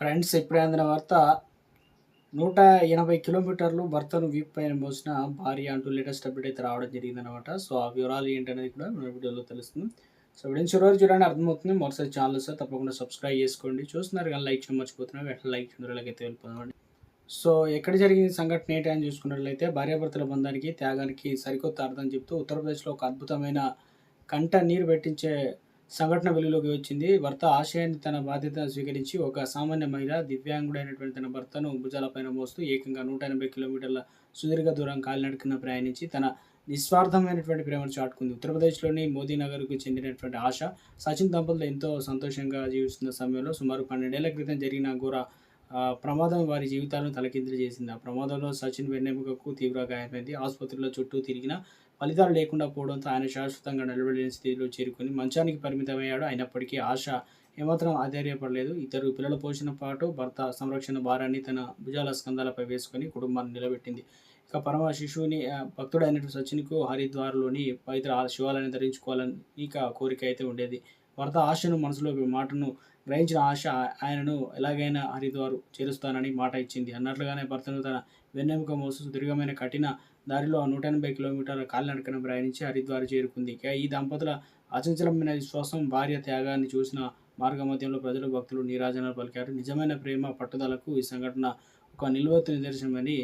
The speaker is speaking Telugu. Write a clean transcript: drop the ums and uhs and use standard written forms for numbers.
ఫ్రెండ్స్ ఇప్పుడే అందిన వార్త 180 కిలోమీటర్లు భర్తను వీపు పైన మోసిన భార్య అంటూ లేటెస్ట్ అప్డేట్ అయితే రావడం జరిగిందనమాట. సో, ఆ వివరాలు ఏంటనేది కూడా మన వీడియోలో తెలుస్తుంది. సో, వీడియోని చివరి వరకు చూడండి అర్థమవుతుంది. మొదటిసారి ఛానల్ వస్తే తప్పకుండా సబ్స్క్రైబ్ చేసుకోండి. చూస్తున్నారు కానీ లైక్ చేయడం మర్చిపోతున్నారు. వెంటనే లైక్ చేయడానికి వెళ్ళిపోదామండి. సో, ఎక్కడ జరిగిన సంఘటన ఏంటి అని చూసుకున్నట్లయితే భార్యాభర్తల బంధానికి, త్యాగానికి సరికొత్త అర్థం చెప్తూ ఉత్తరప్రదేశ్‌లో ఒక అద్భుతమైన కంట నీరు పెట్టించే సంఘటన వెలుగులోకి వచ్చింది. భర్త ఆశయాన్ని తన బాధ్యతను స్వీకరించి ఒక సామాన్య మహిళ దివ్యాంగుడైనటువంటి తన భర్తను భుజాలపైన మోస్తూ ఏకంగా 180 కిలోమీటర్ల సుదీర్ఘ దూరం కాలినడకన ప్రయాణించి తన నిస్వార్థమైనటువంటి ప్రేమను చాటుకుంది. ఉత్తరప్రదేశ్‌లోని మోదీనగర్‌కు చెందినటువంటి ఆశ, సచిన్ దంపతులు ఎంతో సంతోషంగా జీవిస్తున్న సమయంలో సుమారు 12 ఏళ్ల క్రితం జరిగిన ఘోర ప్రమాదం వారి జీవితాలను తలకిందులు చేసింది. ఆ ప్రమాదంలో సచిన్ వెన్నెముకకు తీవ్ర గాయమైంది. ఆసుపత్రిలో చుట్టూ తిరిగినా ఫలితాలు లేకుండా పోవడంతో ఆయన శాశ్వతంగా నిలబడలేని స్థితిలో చేరుకొని మంచానికి పరిమితమయ్యాడు. అయినప్పటికీ ఆశ ఏమాత్రం ఆధైర్యపడలేదు. ఇద్దరు పిల్లల పోషణ పాటు భర్త సంరక్షణ భారాన్ని తన భుజాల స్కంధాలపై వేసుకొని కుటుంబాన్ని నిలబెట్టింది. ఇక పరమ శిశువుని భక్తుడైనటువంటి సచిన్‌కు హరిద్వార్‌లోని పవిత్ర శివాలయాన్ని ధరించుకోవాలని కోరిక అయితే ఉండేది. భర్త ఆశను మనసులో మాటను గ్రహించిన ఆశ ఆయనను ఎలాగైనా హరిద్వార్ చేరుస్తానని మాట ఇచ్చింది. అన్నట్లుగానే భర్తను తన వెన్నెముక మోస్తూ సుదీర్ఘమైన కఠిన దారిలో 180 కిలోమీటర్ల కాలినడకన ప్రయాణించి హరిద్వార్ చేరుకుంది. ఇక ఈ దంపతుల అచంచలమైన విశ్వాసం, భార్య త్యాగాన్ని చూసిన మార్గమధ్యంలో ప్రజలు, భక్తులు నీరాజనాలు పలికారు. నిజమైన ప్రేమ, పట్టుదలకు ఈ సంఘటన ఒక నిలువెత్తు నిదర్శనమని